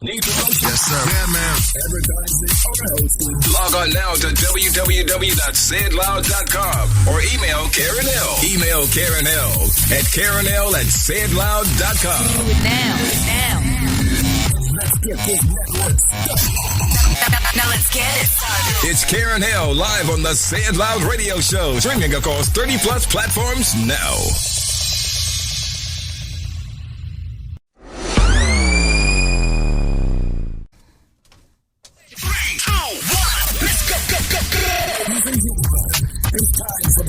Yes, sir. Yeah, man. Advertising or hosting. Log on now to www.sayitloud.com or email Karen L. Email Karen L. at KarenL@sayitloud.com. Do it now. Let's get this network started. Now let's get it started. It's Karen L live on the Say It Loud radio show, streaming across 30 plus platforms now.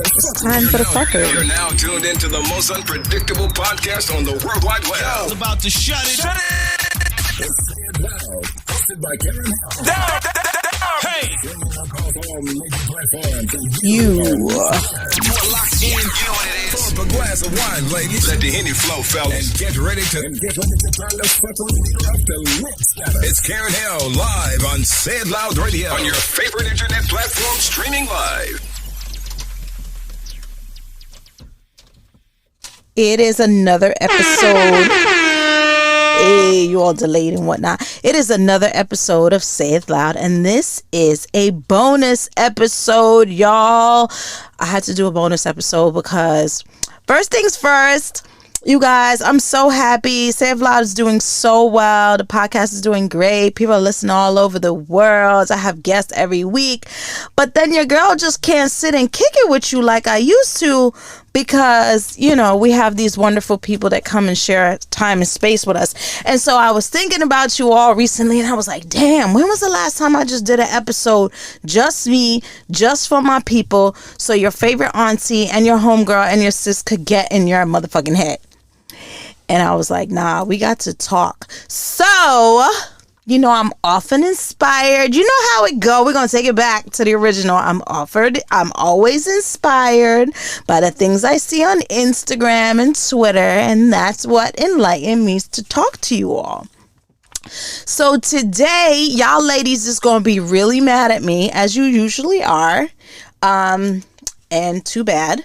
It's time for the fuckery. You're now tuned into the most unpredictable podcast on the World Wide Web. It's about to shut it. It's Say It Loud, hosted by Karen L. Down. Hey. You. Pour up a glass of wine, ladies. Let the Henny flow, fellas. And get ready to turn the fuckery up to lit status. It's Karen L live on Say It Loud Radio on your favorite internet platform, streaming live. It is another episode. Hey, you all delayed and whatnot. It is another episode of Say It Loud, and this is a bonus episode, y'all. I had to do a bonus episode because first things first, you guys, I'm so happy. Say It Loud is doing so well. The podcast is doing great. People are listening all over the world. I have guests every week. But then your girl just can't sit and kick it with you like I used to because, you know, we have these wonderful people that come and share time and space with us. And so I was thinking about you all recently and I was like, damn, when was the last time I just did an episode? Just me, just for my people, so your favorite auntie and your homegirl and your sis could get in your motherfucking head. And I was like, nah, we got to talk. So, you know, I'm often inspired. You know how it go. We're going to take it back to the original. I'm always inspired by the things I see on Instagram and Twitter. And that's what enlightened me to talk to you all. So today, y'all ladies is going to be really mad at me, as you usually are. And too bad.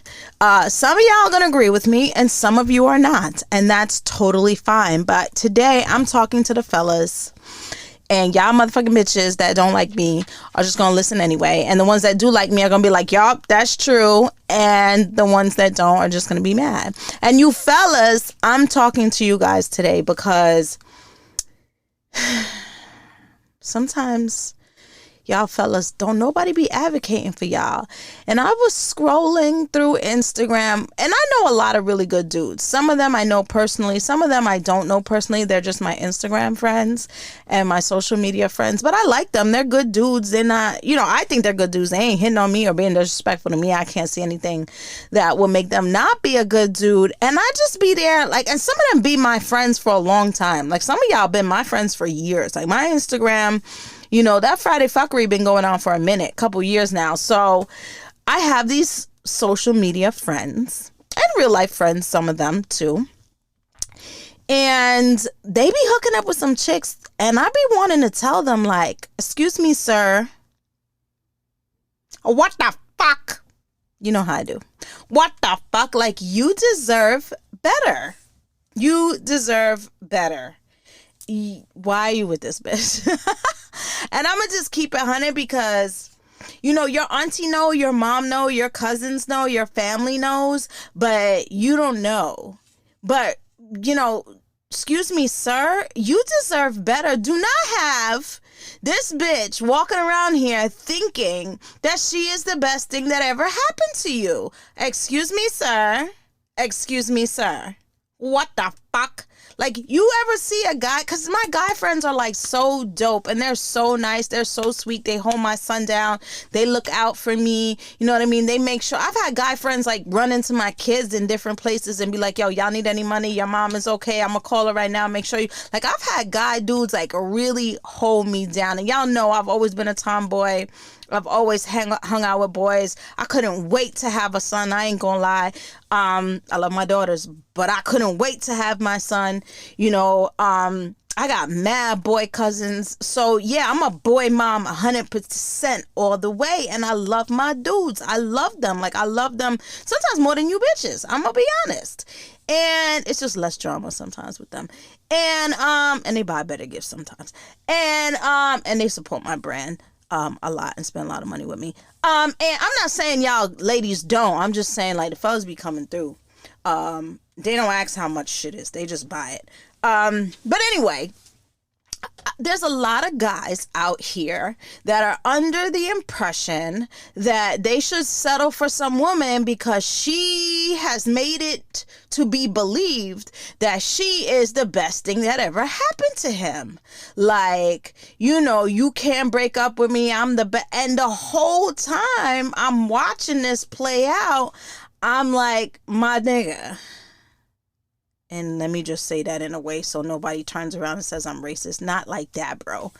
Some of y'all are going to agree with me and some of you are not. And that's totally fine. But today I'm talking to the fellas. And y'all motherfucking bitches that don't like me are just going to listen anyway. And the ones that do like me are going to be like, yup, that's true. And the ones that don't are just going to be mad. And you fellas, I'm talking to you guys today because sometimes y'all fellas, don't nobody be advocating for y'all. And I was scrolling through Instagram, and I know a lot of really good dudes. Some of them I know personally. Some of them I don't know personally. They're just my Instagram friends and my social media friends. But I like them. They're good dudes. They're not, you know, I think they're good dudes. They ain't hitting on me or being disrespectful to me. I can't see anything that will make them not be a good dude. And I just be there, like, and some of them be my friends for a long time. Like, some of y'all been my friends for years. Like, my Instagram, you know, that Friday fuckery been going on for a minute, couple years now. So I have these social media friends and real life friends, some of them too. And they be hooking up with some chicks and I be wanting to tell them like, excuse me, sir. What the fuck? You know how I do. What the fuck? Like, you deserve better. You deserve better. Why are you with this bitch? And I'm going to just keep it 100 because, you know, your auntie know, your mom know, your cousins know, your family knows, but you don't know. But, you know, excuse me, sir, you deserve better. Do not have this bitch walking around here thinking that she is the best thing that ever happened to you. Excuse me, sir. Excuse me, sir. What the fuck? Like, you ever see a guy, because my guy friends are like so dope and they're so nice. They're so sweet. They hold my son down. They look out for me. You know what I mean? They make sure. I've had guy friends like run into my kids in different places and be like, yo, y'all need any money? Your mom is okay. I'm going to call her right now. Make sure you. Like, I've had guy dudes like really hold me down. And y'all know I've always been a tomboy. I've always hung out with boys. I couldn't wait to have a son. I ain't gonna lie. I love my daughters, but I couldn't wait to have my son. You know, I got mad boy cousins. So yeah, I'm a boy mom 100% all the way. And I love my dudes. I love them. Like, I love them sometimes more than you bitches. I'm gonna be honest. And it's just less drama sometimes with them. And they buy better gifts sometimes. And they support my brand a lot and spend a lot of money with me. And I'm not saying y'all ladies don't. I'm just saying, like, the fellas be coming through. They don't ask how much shit is. They just buy it. But anyway, there's a lot of guys out here that are under the impression that they should settle for some woman because she has made it to be believed that she is the best thing that ever happened to him. Like, you know, you can't break up with me. I'm the best. And the whole time I'm watching this play out, I'm like, my nigga. And let me just say that in a way so nobody turns around and says I'm racist. Not like that, bro.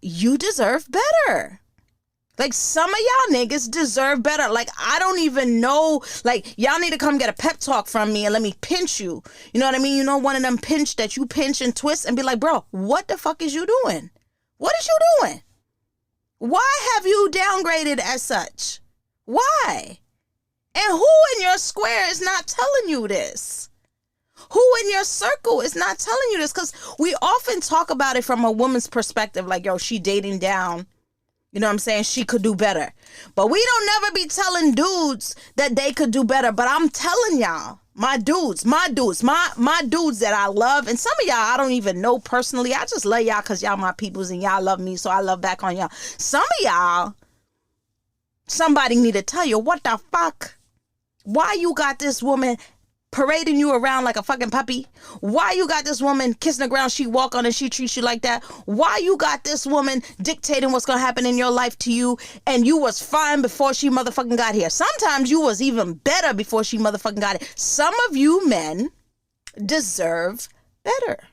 You deserve better. Like, some of y'all niggas deserve better. Like, I don't even know. Like, y'all need to come get a pep talk from me and let me pinch you. You know what I mean? You know, one of them pinch that you pinch and twist and be like, bro, what the fuck is you doing? What is you doing? Why have you downgraded as such? Why? And who in your square is not telling you this? Who in your circle is not telling you this? Because we often talk about it from a woman's perspective. Like, yo, she dating down. You know what I'm saying? She could do better. But we don't never be telling dudes that they could do better. But I'm telling y'all, my dudes that I love. And some of y'all I don't even know personally. I just love y'all because y'all my peoples and y'all love me. So I love back on y'all. Some of y'all, somebody need to tell you, what the fuck? Why you got this woman parading you around like a fucking puppy? Why you got this woman kissing the ground she walk on and she treats you like that? Why you got this woman dictating what's gonna happen in your life to you and you was fine before she motherfucking got here? Sometimes you was even better before she motherfucking got here. Some of you men deserve better.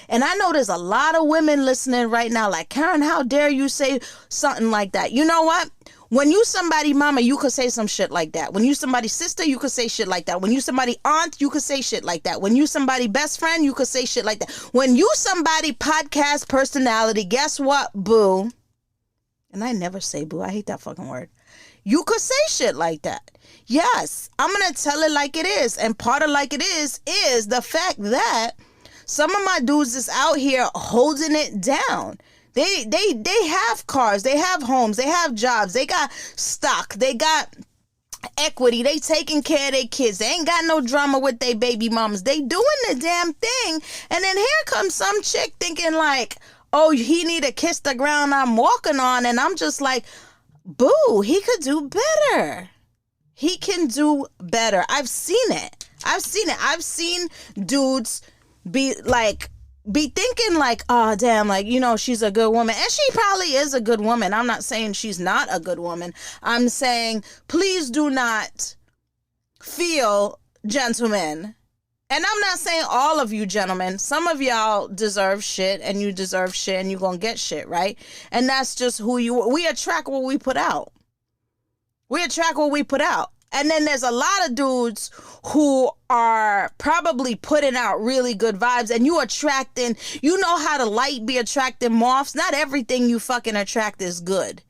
And I know there's a lot of women listening right now like, Karen, how dare you say something like that? You know what? When you somebody mama, you could say some shit like that. When you somebody sister, you could say shit like that. When you somebody aunt, you could say shit like that. When you somebody best friend, you could say shit like that. When you somebody podcast personality, guess what, boo? And I never say boo. I hate that fucking word. You could say shit like that. Yes, I'm going to tell it like it is. And part of like it is the fact that some of my dudes is out here holding it down. They have cars, they have homes, they have jobs, they got stock, they got equity, they taking care of their kids, they ain't got no drama with their baby mamas, they doing the damn thing. And then here comes some chick thinking like, oh, he need to kiss the ground I'm walking on. And I'm just like, boo, he could do better. He can do better. I've seen it. I've seen dudes be thinking like, oh, damn, like, you know, she's a good woman. And she probably is a good woman. I'm not saying she's not a good woman. I'm saying, please do not feel, gentlemen. And I'm not saying all of you gentlemen. Some of y'all deserve shit and you deserve shit and you're going to get shit, right? And that's just who you, we attract what we put out. We attract what we put out. And then there's a lot of dudes who are probably putting out really good vibes and you attracting, you know how the light be attracting moths? Not everything you fucking attract is good.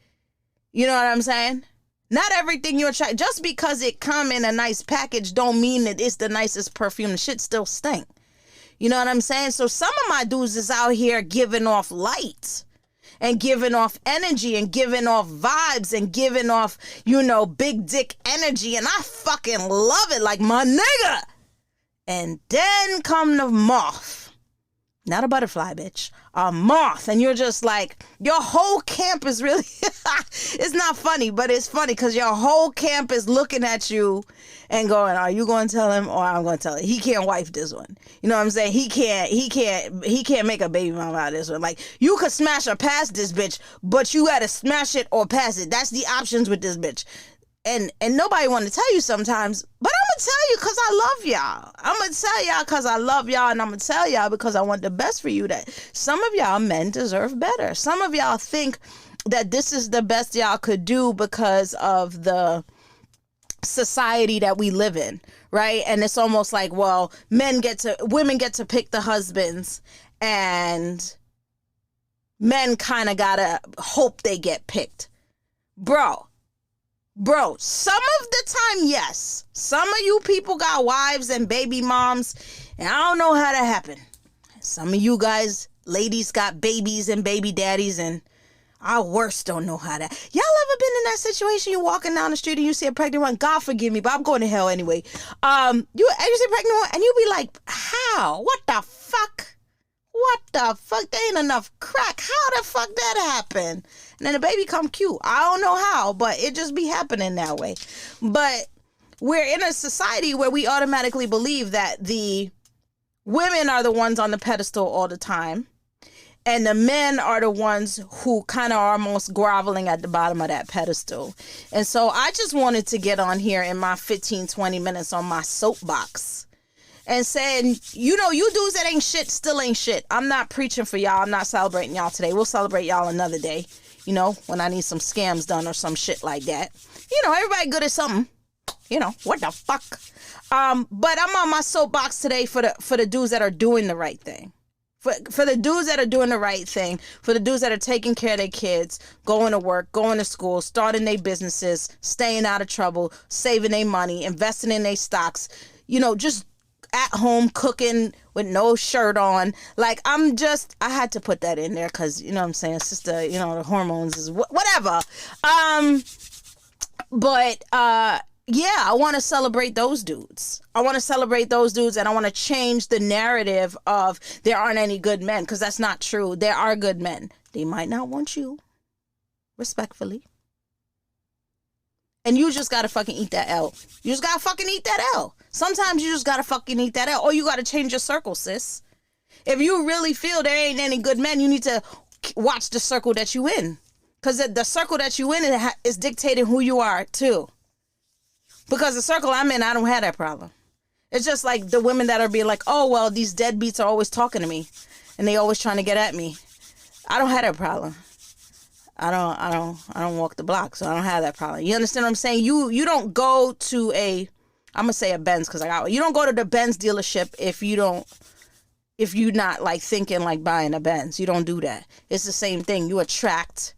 You know what I'm saying? Not everything you attract, just because it come in a nice package don't mean that it's the nicest perfume. The shit still stink. You know what I'm saying? So some of my dudes is out here giving off light and giving off energy and giving off vibes and giving off, you know, big dick energy. And I fucking love it, like, my nigga. And then come the moth. Not a butterfly, bitch. A moth. And you're just like, your whole camp is really, it's not funny, but it's funny because your whole camp is looking at you and going, are you going to tell him or I'm going to tell him? He can't wife this one. You know what I'm saying? He can't make a baby mama out of this one. Like, you could smash or pass this bitch, but you got to smash it or pass it. That's the options with this bitch. And nobody want to tell you sometimes, but I'm going to tell you because I love y'all. I'm going to tell y'all because I love y'all, and I'm going to tell y'all because I want the best for you. That some of y'all men deserve better. Some of y'all think that this is the best y'all could do because of the society that we live in, right? And it's almost like, well, women get to pick the husbands, and men kind of got to hope they get picked. Bro. Bro, some of the time, yes. Some of you people got wives and baby moms, and I don't know how that happened. Some of you guys, ladies, got babies and baby daddies, and I worse don't know how that. Y'all ever been in that situation? You walking down the street and you see a pregnant one? God forgive me, but I'm going to hell anyway. You see a pregnant one, and you be like, how? What the fuck? What the fuck? There ain't enough crack. How the fuck that happen? And then the baby come cute. I don't know how, but it just be happening that way. But we're in a society where we automatically believe that the women are the ones on the pedestal all the time, and the men are the ones who kind of are almost groveling at the bottom of that pedestal. And so I just wanted to get on here in my 15, 20 minutes on my soapbox and saying, you dudes that ain't shit still ain't shit. I'm not preaching for y'all. I'm not celebrating y'all today. We'll celebrate y'all another day, when I need some scams done or some shit like that. Everybody good at something. What the fuck? But I'm on my soapbox today for the dudes that are doing the right thing. For the dudes that are doing the right thing, for the dudes that are taking care of their kids, going to work, going to school, starting their businesses, staying out of trouble, saving their money, investing in their stocks, just at home cooking with no shirt on. Like, I had to put that in there because, what I'm saying, sister, the hormones is whatever. Yeah, I want to celebrate those dudes. I want to celebrate those dudes, and I want to change the narrative of there aren't any good men, because that's not true. There are good men. They might not want you, respectfully. And you just got to fucking eat that L. You just got to fucking eat that L. Sometimes you just got to fucking eat that L, or you got to change your circle, sis. If you really feel there ain't any good men, you need to watch the circle that you in, because the circle that you in is dictating who you are, too. Because the circle I'm in, I don't have that problem. It's just like the women that are being like, oh, well, these deadbeats are always talking to me and they always trying to get at me. I don't have that problem. I don't walk the block, so I don't have that problem. You understand what I'm saying? You don't go to I'm going to say a Benz because you don't go to the Benz dealership if you're not like thinking like buying a Benz. You don't do that. It's the same thing. You attract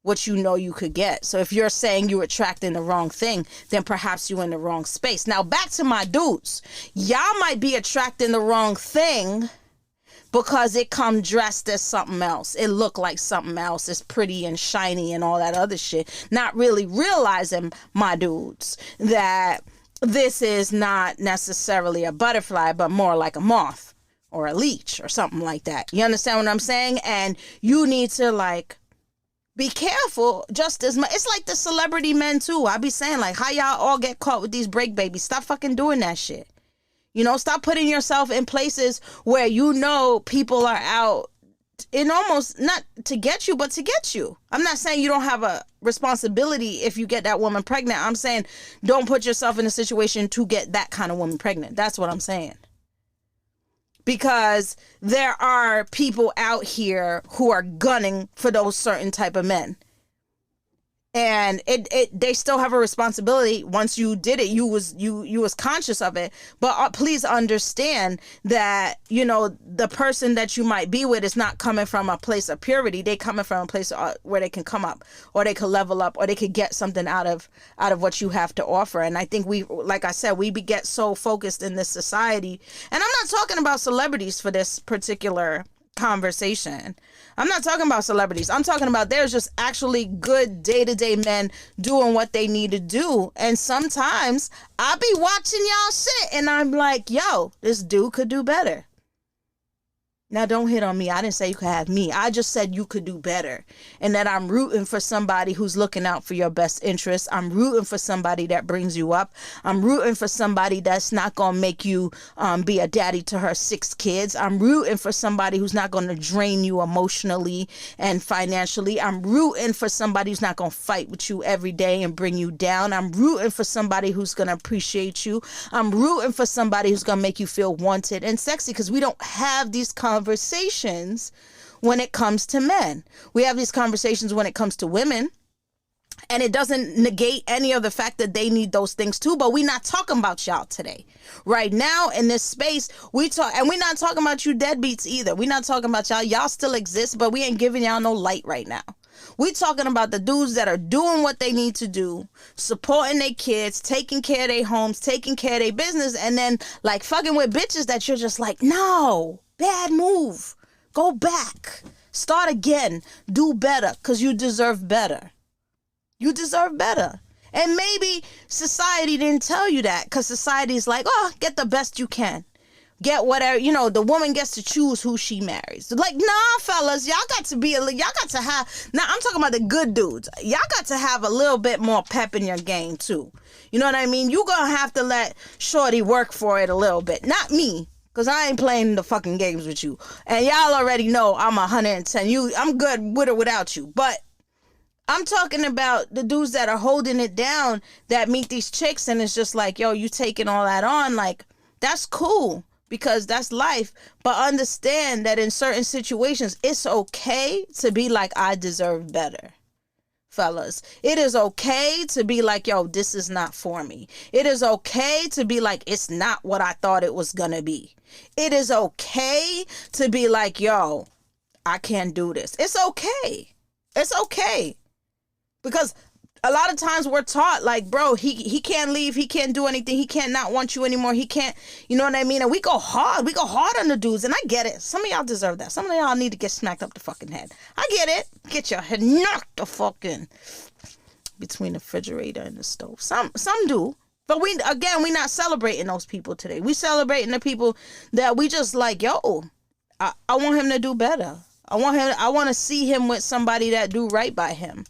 what you could get. So if you're saying you're attracting the wrong thing, then perhaps you're in the wrong space. Now back to my dudes. Y'all might be attracting the wrong thing because it come dressed as something else. It look like something else. It's pretty and shiny and all that other shit. Not really realizing, my dudes, that this is not necessarily a butterfly, but more like a moth or a leech or something like that. You understand what I'm saying? And you need to be careful just as much. It's like the celebrity men too. I be saying how y'all all get caught with these break babies. Stop fucking doing that shit. Stop putting yourself in places where people are out in almost not to get you, but to get you. I'm not saying you don't have a responsibility if you get that woman pregnant. I'm saying don't put yourself in a situation to get that kind of woman pregnant. That's what I'm saying. Because there are people out here who are gunning for those certain type of men. And they still have a responsibility. Once you did it, you was conscious of it. But please understand that, the person that you might be with is not coming from a place of purity. They coming from a place where they can come up, or they can level up, or they could get something out of what you have to offer. And I think like I said, we get so focused in this society. And I'm not talking about celebrities for this particular conversation. I'm not talking about celebrities. I'm talking about there's just actually good day-to-day men doing what they need to do. And sometimes I be watching y'all shit and I'm like, yo, this dude could do better. Now, don't hit on me. I didn't say you could have me. I just said you could do better. And that I'm rooting for somebody who's looking out for your best interests. I'm rooting for somebody that brings you up. I'm rooting for somebody that's not going to make you be a daddy to her 6 kids. I'm rooting for somebody who's not going to drain you emotionally and financially. I'm rooting for somebody who's not going to fight with you every day and bring you down. I'm rooting for somebody who's going to appreciate you. I'm rooting for somebody who's going to make you feel wanted and sexy, because we don't have these conversations when it comes to men. We have these conversations when it comes to women, and it doesn't negate any of the fact that they need those things too. But we're not talking about y'all today. Right now in this space, we talk, and we're not talking about you deadbeats either. We're not talking about y'all. Y'all still exist, but we ain't giving y'all no light right now. We talking about the dudes that are doing what they need to do, supporting their kids, taking care of their homes, taking care of their business, and then like fucking with bitches that you're just like, no, bad move. Go back. Start again. Do better, because you deserve better. You deserve better. And maybe society didn't tell you that, because society's like, oh, get the best you can. Get whatever, the woman gets to choose who she marries. Like, nah, fellas, y'all got to have, now I'm talking about the good dudes. Y'all got to have a little bit more pep in your game too. You know what I mean? You gonna have to let shorty work for it a little bit. Not me, because I ain't playing the fucking games with you. And y'all already know I'm 110. I'm good with or without you. But I'm talking about the dudes that are holding it down, that meet these chicks and it's just like, yo, you taking all that on. Like, that's cool. Because that's life. But understand that in certain situations, it's okay to be like, I deserve better. Fellas, it is okay to be like, yo, this is not for me. It is okay to be like, it's not what I thought it was gonna be. It is okay to be like, yo, I can't do this. It's okay. It's okay. Because a lot of times we're taught like, bro, he can't leave. He can't do anything. He can't not want you anymore. He can't, you know what I mean? And we go hard. We go hard on the dudes. And I get it. Some of y'all deserve that. Some of y'all need to get smacked up the fucking head. I get it. Get your head knocked the fucking between the refrigerator and the stove. Some do. But we're not celebrating those people today. We celebrating the people that we just like, yo, I want him to do better. I want to see him with somebody that do right by him.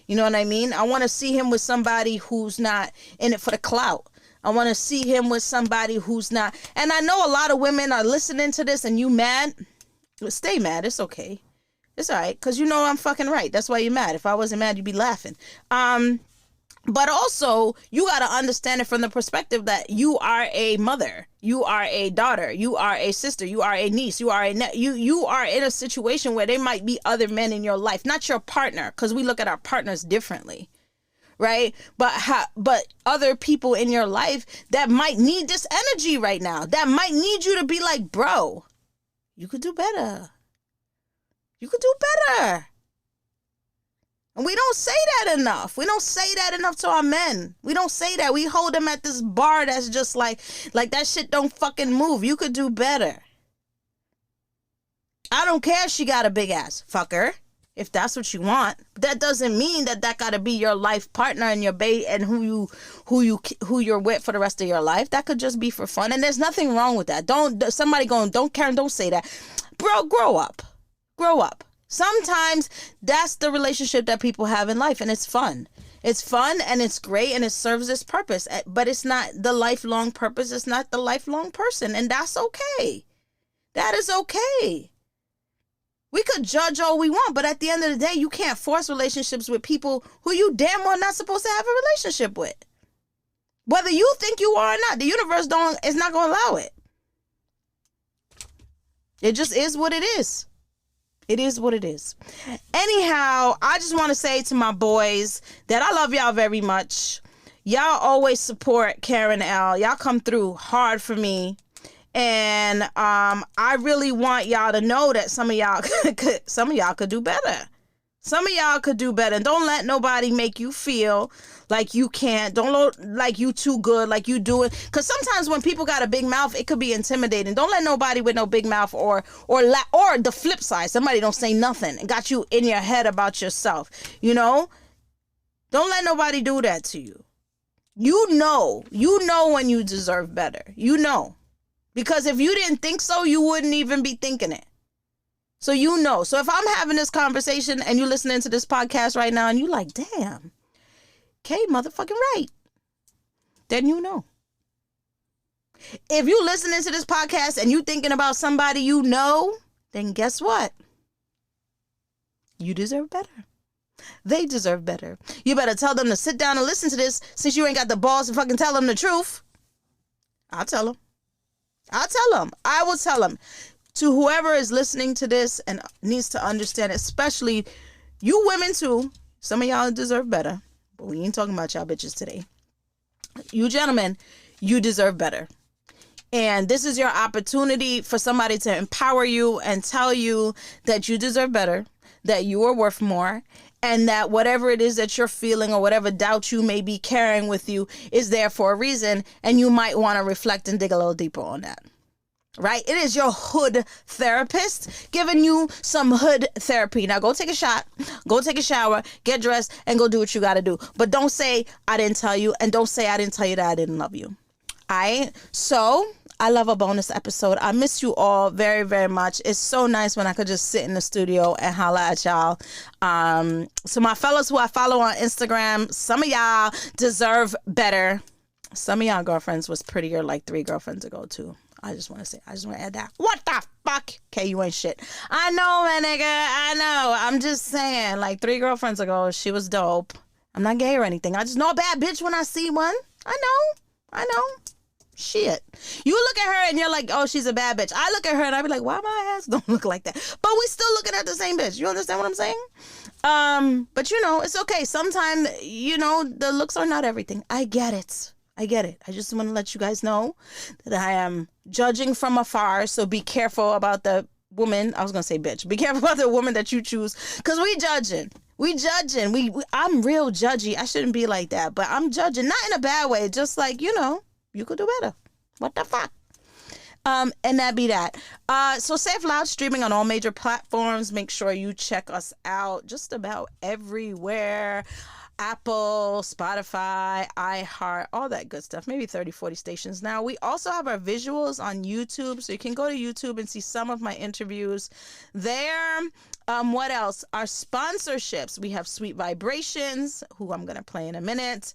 You know what I mean? I want to see him with somebody who's not in it for the clout. I want to see him with somebody who's not. And I know a lot of women are listening to this and you mad. Stay mad. It's okay. It's all right. Because you know I'm fucking right. That's why you're mad. If I wasn't mad, you'd be laughing. But also, you got to understand it from the perspective that you are a mother. You are a daughter. You are a sister. You are a niece. You are you are in a situation where there might be other men in your life, not your partner, because we look at our partners differently, right? But other people in your life that might need this energy right now, that might need you to be like, bro, you could do better. You could do better. And we don't say that enough. We don't say that enough to our men. We don't say that. We hold them at this bar that's just like that shit don't fucking move. You could do better. I don't care if she got a big ass. Fuck her. If that's what you want. That doesn't mean that gotta be your life partner and your babe and who you're with for the rest of your life. That could just be for fun. And there's nothing wrong with that. Don't Karen, don't say that. Bro, grow up. Grow up. Sometimes that's the relationship that people have in life, and it's fun. It's fun and it's great and it serves its purpose, but it's not the lifelong purpose. It's not the lifelong person, and that's okay. That is okay. We could judge all we want, but at the end of the day, you can't force relationships with people who you damn well not supposed to have a relationship with. Whether you think you are or not, the universe is not going to allow it. It just is what it is. It is what it is. Anyhow, I just want to say to my boys that I love y'all very much. Y'all always support Karen L. Y'all come through hard for me. And I really want y'all to know that some of y'all could do better. Some of y'all could do better. And don't let nobody make you feel like you can't. Don't look like you too good, like you do it. Because sometimes when people got a big mouth, it could be intimidating. Don't let nobody with no big mouth or the flip side, somebody don't say nothing and got you in your head about yourself. You know? Don't let nobody do that to you. You know when you deserve better. You know. Because if you didn't think so, you wouldn't even be thinking it. So you know. So if I'm having this conversation and you're listening to this podcast right now and you like, damn, Kay motherfucking right, then you know. If you listening to this podcast and you thinking about somebody you know, then guess what? You deserve better. They deserve better. You better tell them to sit down and listen to this since you ain't got the balls to fucking tell them the truth. I'll tell them. I will tell them. To whoever is listening to this and needs to understand, especially you women too. Some of y'all deserve better, but we ain't talking about y'all bitches today. You gentlemen, you deserve better. And this is your opportunity for somebody to empower you and tell you that you deserve better, that you are worth more, and that whatever it is that you're feeling or whatever doubt you may be carrying with you is there for a reason, and you might want to reflect and dig a little deeper on that. Right? It is your hood therapist giving you some hood therapy. Now go take a shot, go take a shower, get dressed, and go do what you got to do. But don't say I didn't tell you, and don't say I didn't tell you that I didn't love you. So I love a bonus episode. I miss you all very, very much. It's so nice when I could just sit in the studio and holla at y'all. So my fellas who I follow on Instagram, some of y'all deserve better. Some of y'all girlfriends was prettier like 3 girlfriends ago too. I just want to add that. What the fuck? Okay, you ain't shit. I know, my nigga. I know. I'm just saying, like 3 girlfriends ago, she was dope. I'm not gay or anything. I just know a bad bitch when I see one. I know. Shit. You look at her and you're like, oh, she's a bad bitch. I look at her and I be like, why my ass don't look like that? But we still looking at the same bitch. You understand what I'm saying? But it's okay. Sometimes, the looks are not everything. I get it. I just want to let you guys know that I am judging from afar. So be careful about the woman. I was going to say bitch. Be careful about the woman that you choose. Because we judging. I'm real judgy. I shouldn't be like that. But I'm judging. Not in a bad way. Just like, you could do better. What the fuck? And that be that. So Say It Loud streaming on all major platforms. Make sure you check us out just about everywhere. Apple, Spotify, iHeart, all that good stuff. Maybe 30, 40 stations now. We also have our visuals on YouTube. So you can go to YouTube and see some of my interviews there. What else? Our sponsorships. We have Sweet Vibrations, who I'm going to play in a minute.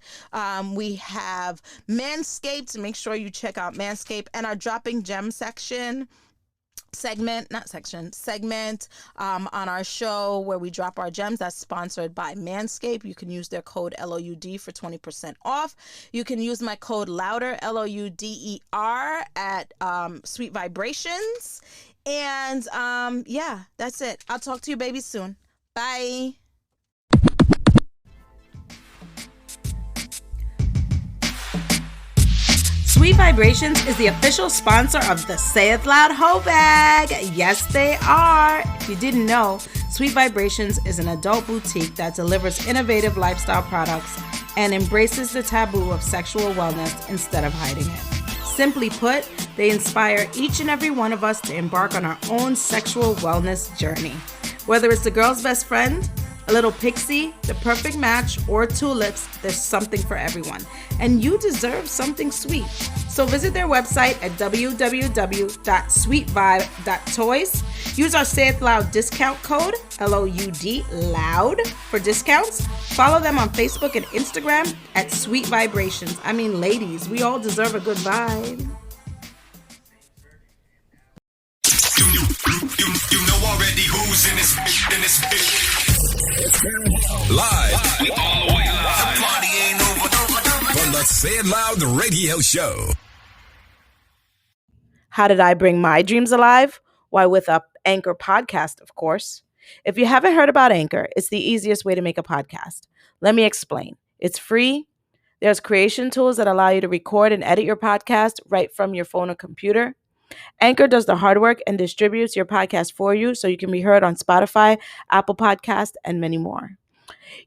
We have Manscaped. Make sure you check out Manscaped, and our Dropping Gem segment on our show where we drop our gems. That's sponsored by Manscaped. You can use their code LOUD for 20% off. You can use my code LOUDER, LOUDER, at Sweet Vibrations. And that's it. I'll talk to you babies soon. Bye. Sweet Vibrations is the official sponsor of the Say It Loud Ho Bag. Yes, they are. If you didn't know, Sweet Vibrations is an adult boutique that delivers innovative lifestyle products and embraces the taboo of sexual wellness instead of hiding it. Simply put, they inspire each and every one of us to embark on our own sexual wellness journey. Whether it's the girl's best friend, a little pixie, the perfect match, or tulips, there's something for everyone. And you deserve something sweet. So visit their website at www.sweetvibe.toys. Use our Say It Loud discount code, LOUD, LOUD, for discounts. Follow them on Facebook and Instagram at Sweet Vibrations. I mean, ladies, we all deserve a good vibe. You know already who's in this live. We all the way live. The party ain't over. From the Say It Loud radio show. How did I bring my dreams alive? Why, with a Anchor podcast, of course. If you haven't heard about Anchor, it's the easiest way to make a podcast. Let me explain. It's free. There's creation tools that allow you to record and edit your podcast right from your phone or computer. Anchor does the hard work and distributes your podcast for you so you can be heard on Spotify, Apple Podcasts, and many more.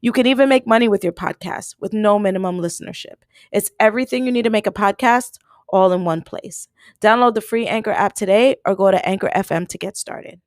You can even make money with your podcast with no minimum listenership. It's everything you need to make a podcast all in one place. Download the free Anchor app today or go to Anchor FM to get started.